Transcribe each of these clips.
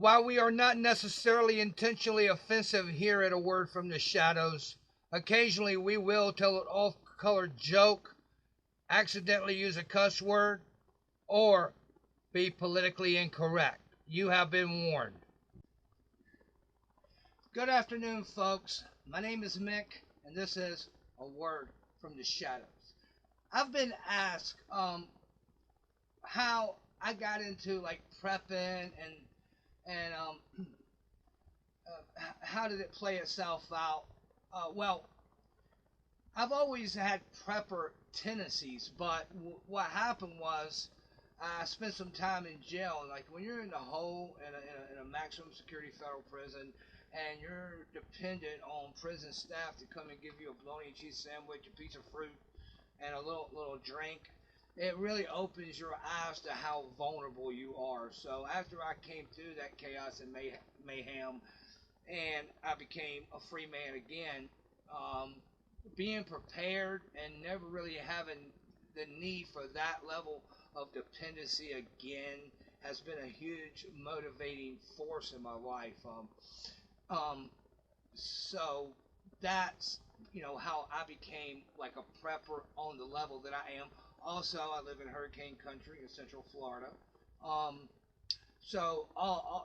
While we are not necessarily intentionally offensive here at A Word from the Shadows, occasionally we will tell an off color joke, accidentally use a cuss word, or be politically incorrect. You have been warned. Good afternoon, folks. My name is Mick, and this is A Word from the Shadows. I've been asked how I got into like prepping and how did it play itself out? Well, I've always had prepper tendencies, but what happened was I spent some time in jail. Like when you're in the hole in a maximum security federal prison, and you're dependent on prison staff to come and give you a bologna and cheese sandwich, a piece of fruit, and a little drink, it really opens your eyes to how vulnerable you are. So after I came through that chaos and mayhem, and I became a free man again, um, being prepared and never really having the need for that level of dependency again has been a huge motivating force in my life. So that's how I became like a prepper on the level that I am. Also, I live in hurricane country in Central Florida. Um, so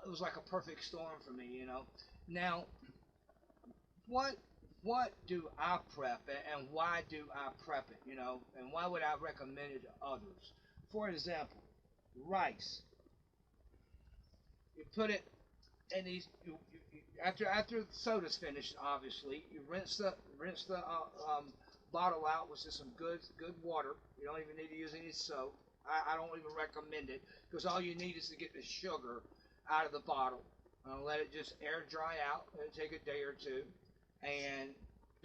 it was like a perfect storm for me. Now, what what do I prep and why do I prep it? And why would I recommend it to others? For example, rice. You put it in these. After the soda's finished, obviously, you rinse the bottle out with just some good water. You don't even need to use any soap. I don't even recommend it because all you need is to get the sugar out of the bottle and let it just air dry out. Let it take a day or two, and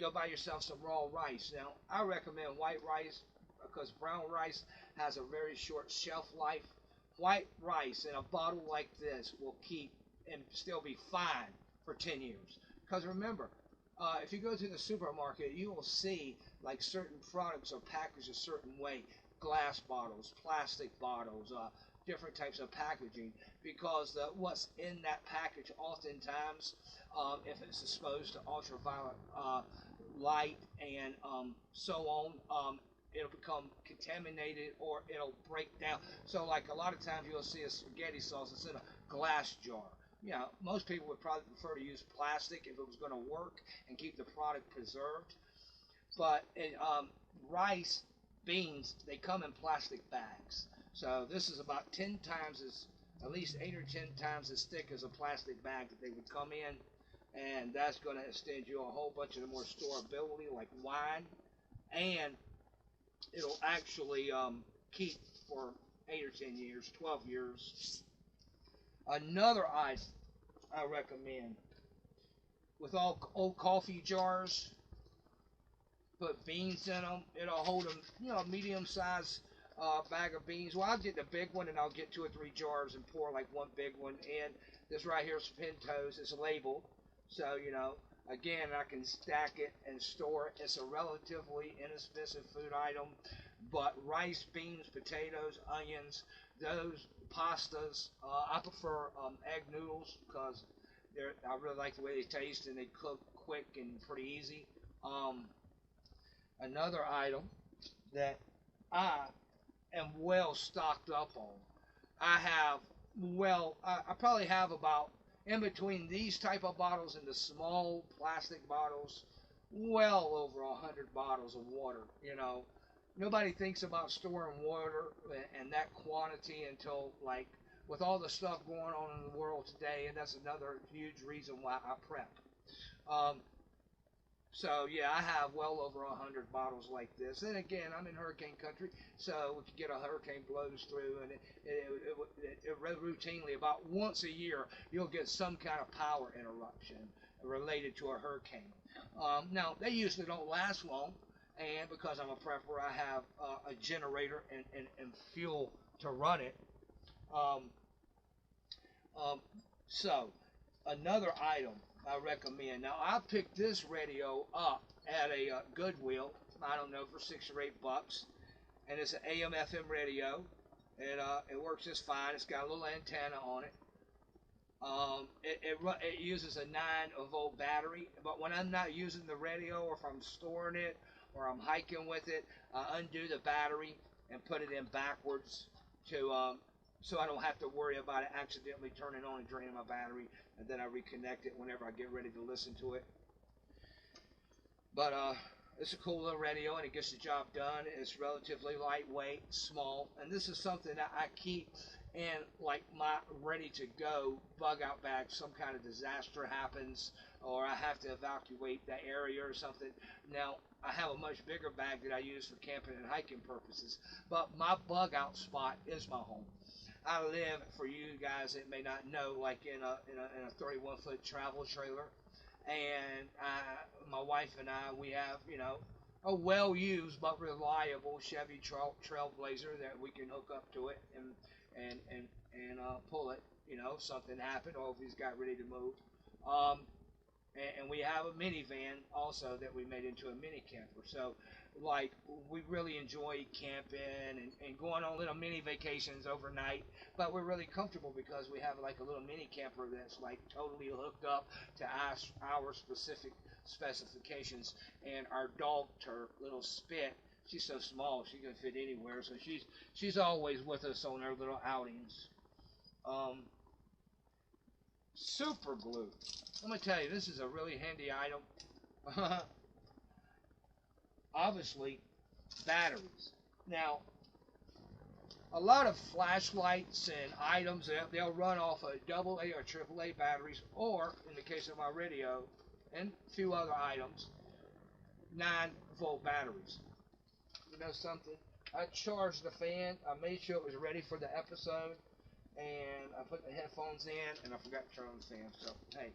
go buy yourself some raw rice. Now, I recommend white rice because brown rice has a very short shelf life. White rice in a bottle like this will keep and still be fine for 10 years. Because remember, if you go to the supermarket, you will see like certain products are packaged a certain way: glass bottles, plastic bottles, different types of packaging. Because what's in that package, oftentimes, if it's exposed to ultraviolet light and so on, it'll become contaminated or it'll break down. So, like a lot of times, you'll see a spaghetti sauce that's in a glass jar. Most people would probably prefer to use plastic if it was going to work and keep the product preserved. But rice, beans, they come in plastic bags. So this is about 10 times at least 8 or 10 times as thick as a plastic bag that they would come in. And that's going to extend you a whole bunch of more storability, like wine. And it'll actually keep for 8 or 10 years, 12 years. Another item I recommend: with all old coffee jars, put beans in them. It'll hold them, a medium-sized bag of beans. Well, I'll get the big one and I'll get 2 or 3 jars and pour like one big one in. This right here is Pintos. It's labeled, so again, I can stack it and store it. It's a relatively inexpensive food item, but rice, beans, potatoes, onions, those pastas. I prefer egg noodles because I really like the way they taste and they cook quick and pretty easy. Um, Another item that I am well stocked up on. I probably have about, in between these type of bottles and the small plastic bottles, well over 100 bottles of water. Nobody thinks about storing water and that quantity until like with all the stuff going on in the world today, and that's another huge reason why I prep. Um, so yeah, I have well over 100 bottles like this. And again, I'm in hurricane country, so if you get a hurricane blows through, and it routinely about once a year you'll get some kind of power interruption related to a hurricane. Now they usually don't last long, and because I'm a prepper, I have a generator and fuel to run it. Um, um, so another item I recommend. Now I picked this radio up at a Goodwill. I don't know, for $6 or $8, and it's an AM/FM radio. It works just fine. It's got a little antenna on it. It uses a 9-volt battery, but when I'm not using the radio, or if I'm storing it, or I'm hiking with it, I undo the battery and put it in backwards to so I don't have to worry about it accidentally turning on and draining my battery, and then I reconnect it whenever I get ready to listen to it. But it's a cool little radio, and it gets the job done. It's relatively lightweight, small, and this is something that I keep in like my ready to go bug out bag. Some kind of disaster happens, or I have to evacuate the area or something. Now I have a much bigger bag that I use for camping and hiking purposes, but my bug out spot is my home. I live, for you guys that may not know, like in a 31-foot travel trailer, and my wife and I, we have, a well-used but reliable Chevy Trailblazer that we can hook up to it and pull it. If something happened, or if he's got ready to move. Um, and we have a minivan also that we made into a mini camper. So, like, we really enjoy camping and going on little mini vacations overnight. But we're really comfortable because we have like a little mini camper that's like totally hooked up to our specific specifications. And our dog Turk, little Spit, she's so small she can fit anywhere. So she's always with us on our little outings. Um, Super glue. Let me tell you, this is a really handy item. Obviously, batteries. Now, a lot of flashlights and items, they'll run off of AA or AAA batteries, or in the case of my radio and a few other items, 9-volt batteries. You know something? I charged the fan. I made sure it was ready for the episode, and I put the headphones in, and I forgot to turn on the fan. So hey,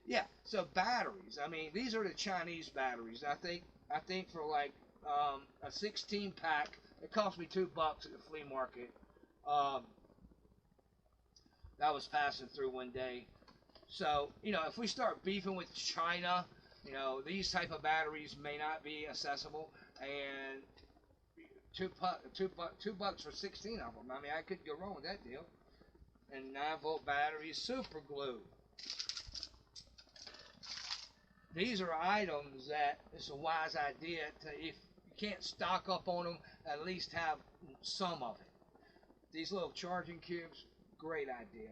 yeah. So batteries. I mean, these are the Chinese batteries. I think for like a 16 pack, it cost me $2 at the flea market. Um, that was passing through one day. So if we start beefing with China, these type of batteries may not be accessible, and $2 for 16 of them. I mean, I couldn't go wrong with that deal. And 9-volt batteries, super glue. These are items that it's a wise idea to, if you can't stock up on them, at least have some of it. These little charging cubes, great idea.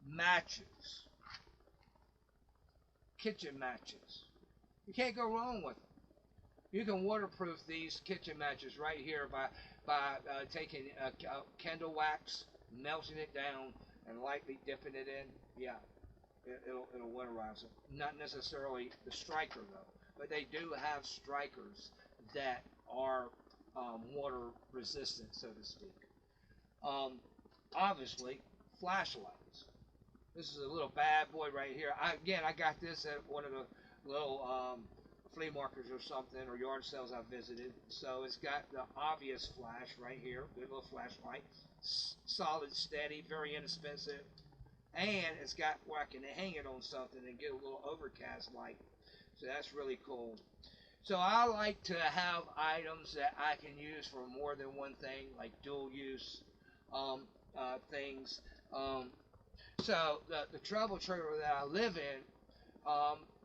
Matches, kitchen matches. You can't go wrong with them. You can waterproof these kitchen matches right here by taking candle wax, melting it down, and lightly dipping it in. Yeah, it'll winterize it. Not necessarily the striker though, but they do have strikers that are water resistant, so to speak. Um, Obviously, flashlights. This is a little bad boy right here. I got this at one of the little flea markets or something, or yard sales I visited. So it's got the obvious flash right here, good little flashlight, solid, steady, very inexpensive, and it's got where I can hang it on something and get a little overcast light. So that's really cool. So I like to have items that I can use for more than one thing, like dual use things. So the travel trailer that I live in,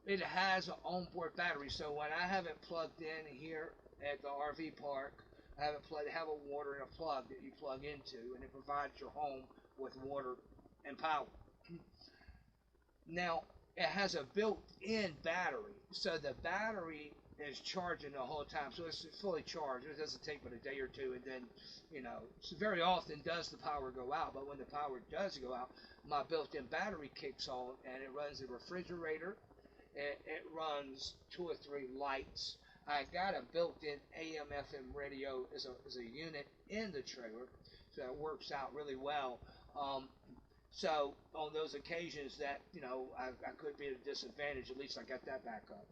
it has an onboard battery. So when I have it plugged in here at the RV park, I have a water and a plug that you plug into, and it provides your home with water and power. Now, it has a built-in battery, so the battery is charging the whole time, so it's fully charged. It doesn't take but a day or two, and then, so very often does the power go out, but when the power does go out, my built-in battery kicks on, and it runs the refrigerator, it runs 2 or 3 lights. I got a built-in AM/FM radio as a unit in the trailer, so it works out really well. So on those occasions that I could be at a disadvantage, at least I got that back up.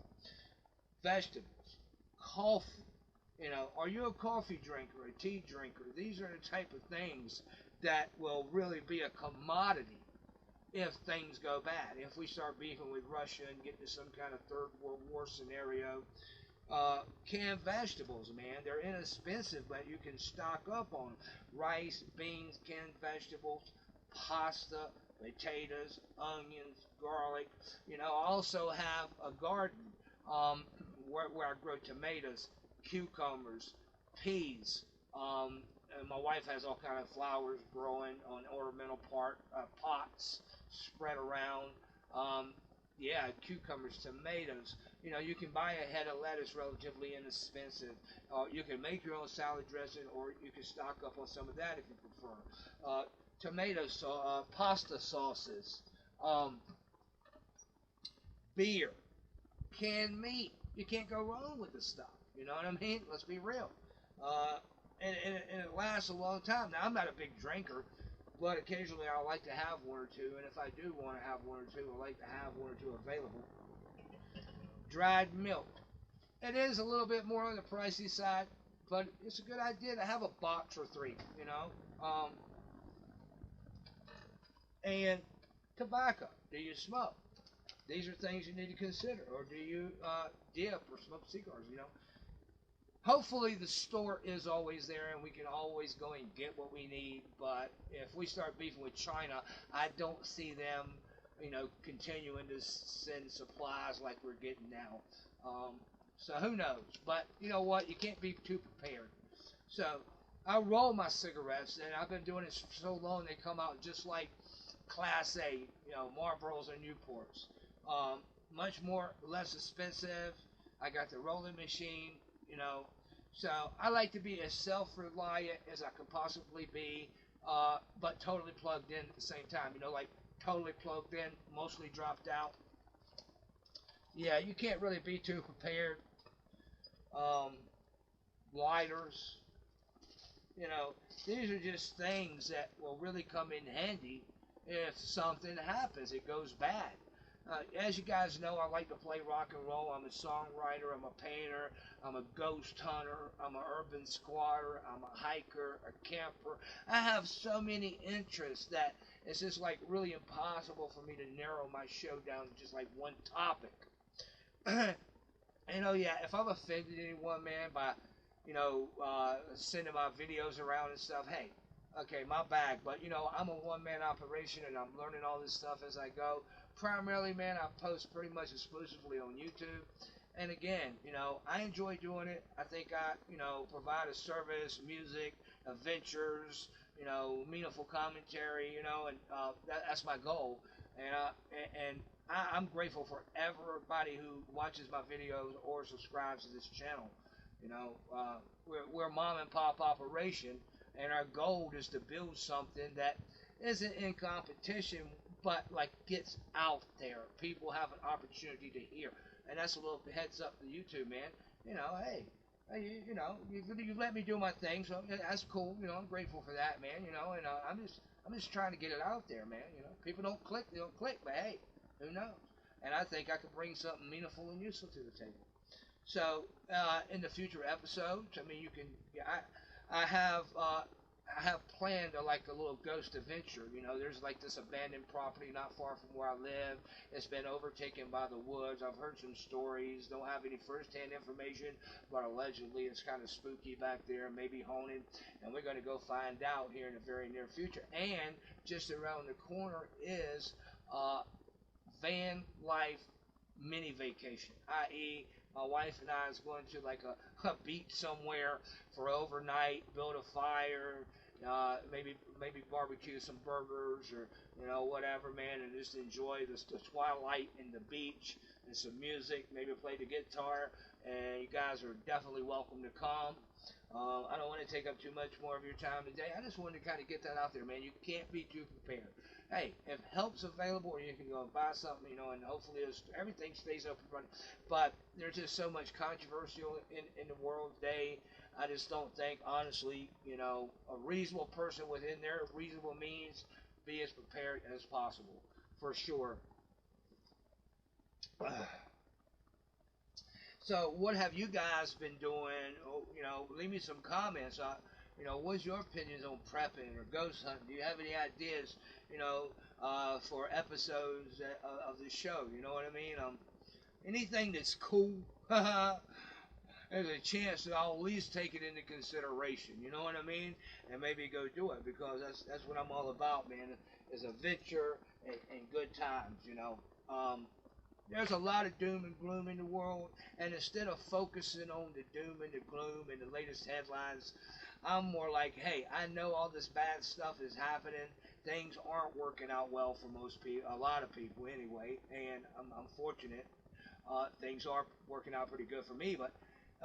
Vegetables, coffee. Are you a coffee drinker, a tea drinker? These are the type of things that will really be a commodity if things go bad. If we start beefing with Russia and get to some kind of third world war scenario, canned vegetables, man, they're inexpensive, but you can stock up on rice, beans, canned vegetables, pasta, potatoes, onions, garlic. I also have a garden um, where I grow tomatoes, cucumbers, peas. And my wife has all kind of flowers growing on ornamental pots spread around. Um, yeah, cucumbers, tomatoes. You can buy a head of lettuce relatively inexpensive. You can make your own salad dressing, or you can stock up on some of that if you prefer. Tomatoes, pasta sauces, um, beer, canned meat. You can't go wrong with this stuff. You know what I mean? Let's be real. Uh, and it lasts a long time. Now, I'm not a big drinker, but occasionally I like to have one or two. And if I do want to have one or two, I like to have one or two available. Dried milk. It is a little bit more on the pricey side, but it's a good idea to have a box or three, and tobacco. Do you smoke? These are things you need to consider. Or do you dip or smoke cigars? Hopefully the store is always there and we can always go and get what we need. But if we start beefing with China, I don't see them, continuing to send supplies like we're getting now. So who knows? But you know what? You can't be too prepared. So I roll my cigarettes, and I've been doing it for so long they come out just like Class A, Marlboros or Newports. Um, Much more less expensive. I got the rolling machine, you know. So I like to be as self-reliant as I can possibly be, but totally plugged in at the same time. Like totally plugged in, mostly dropped out. Yeah, you can't really be too prepared. Um, Lighters, you know, these are just things that will really come in handy if something happens, it goes bad. As you guys know, I like to play rock and roll. I'm a songwriter, I'm a painter, I'm a ghost hunter, I'm an urban squatter, I'm a hiker, a camper. I have so many interests that it's just like really impossible for me to narrow my show down to just like one topic. Yeah, if I've offended anyone, man, by sending my videos around and stuff, hey, okay, my bag. But I'm a one-man operation, and I'm learning all this stuff as I go. Primarily, man, I post pretty much exclusively on YouTube. And again, I enjoy doing it. I think I, provide a service, music, adventures, meaningful commentary, and that's my goal. And I'm grateful for everybody who watches my videos or subscribes to this channel. We're a mom and pop operation, and our goal is to build something that isn't in competition, but like gets out there. People have an opportunity to hear, and that's a little heads up to YouTube, man. Hey, you let me do my thing, so that's cool. I'm grateful for that, man. And I'm just trying to get it out there, man. People don't click, they don't click, but hey, who knows? And I think I could bring something meaningful and useful to the table. So in the future episodes, I mean, you can. I have planned like a little ghost adventure. There's like this abandoned property not far from where I live. It's been overtaken by the woods. I've heard some stories. Don't have any first-hand information, but allegedly it's kind of spooky back there, maybe haunted. And we're going to go find out here in the very near future. And just around the corner is van life mini vacation, i.e., my wife and I is going to like a beach somewhere for overnight, build a fire, maybe barbecue some burgers or whatever, man, and just enjoy the twilight and the beach and some music. Maybe play the guitar, and you guys are definitely welcome to come. I don't want to take up too much more of your time today. I just wanted to kind of get that out there, man. You can't be too prepared. Hey, if help's available, or you can go and buy something, and hopefully everything stays up and running. But there's just so much controversy in the world today. I just don't think, honestly, a reasonable person within their reasonable means be as prepared as possible, for sure. So, what have you guys been doing? Oh, leave me some comments. What's your opinions on prepping or ghost hunting? Do you have any ideas, for episodes of the show? You know what I mean? Anything that's cool. there's a chance that I'll at least take it into consideration. You know what I mean? And maybe go do it, because that's what I'm all about, man. Is adventure and good times. There's a lot of doom and gloom in the world, and instead of focusing on the doom and the gloom and the latest headlines, I'm more like, hey, I know all this bad stuff is happening. Things aren't working out well for most people, a lot of people anyway, and I'm fortunate. Things are working out pretty good for me, but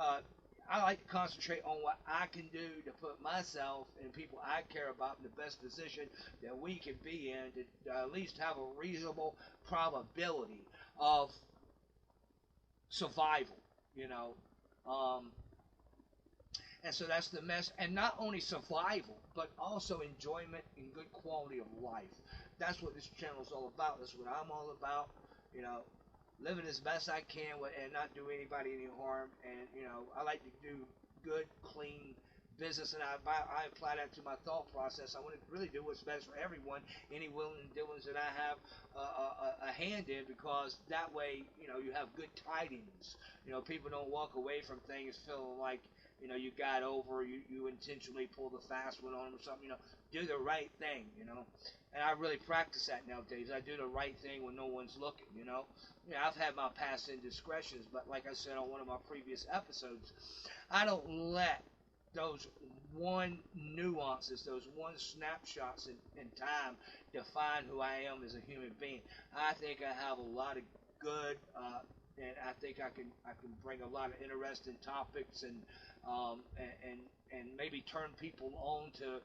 uh, I like to concentrate on what I can do to put myself and people I care about in the best position that we can be in to at least have a reasonable probability of survival, you know. Um, and so that's the mess. And not only survival, but also enjoyment and good quality of life. That's what this channel is all about. That's what I'm all about. You know, living as best I can and not do anybody any harm. And I like to do good, clean business, and I apply that to my thought process. I want to really do what's best for everyone, any willing and dealings that I have a hand in, because that way, you have good tidings. People don't walk away from things feeling like, you got over, you intentionally pull the fast one on them or something. Do the right thing. And I really practice that nowadays. I do the right thing when no one's looking. I've had my past indiscretions, but like I said on one of my previous episodes, I don't let those one nuances, those one snapshots in time define who I am as a human being. I think I have a lot of good, and I think I can bring a lot of interesting topics and maybe turn people on to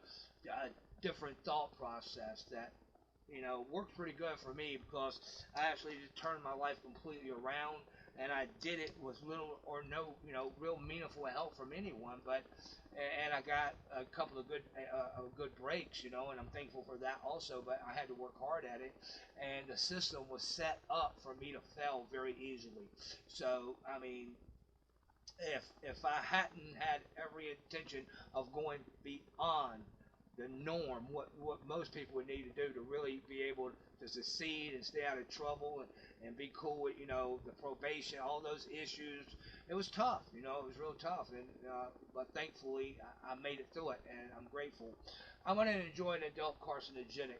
a different thought process that worked pretty good for me, because I actually just turned my life completely around, and I did it with little or no, real meaningful help from anyone. And I got a couple of good breaks, and I'm thankful for that also. But I had to work hard at it, and the system was set up for me to fail very easily. So I mean, if I hadn't had every intention of going beyond the norm, what most people would need to do to really be able to succeed and stay out of trouble and be cool with the probation, all those issues. It was tough, it was real tough, and but thankfully I made it through it, and I'm grateful. I'm gonna enjoy an adult carcinogenic.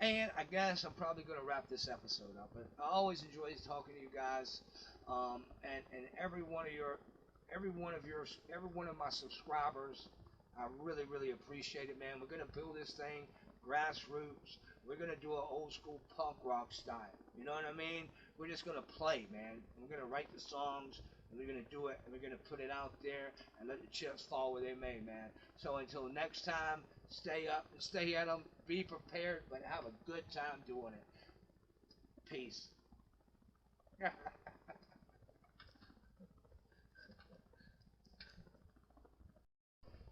And I guess I'm probably going to wrap this episode up. But I always enjoy talking to you guys, and every one of my subscribers. I really, really appreciate it, man. We're going to build this thing grassroots. We're going to do an old school punk rock style. You know what I mean? We're just going to play, man. We're going to write the songs, and we're going to do it, and we're going to put it out there and let the chips fall where they may, man. So until next time, stay up and stay at them. Be prepared, but have a good time doing it. Peace.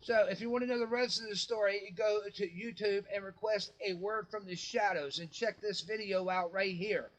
So, if you want to know the rest of the story, go to YouTube and request A Word from the Shadows and check this video out right here.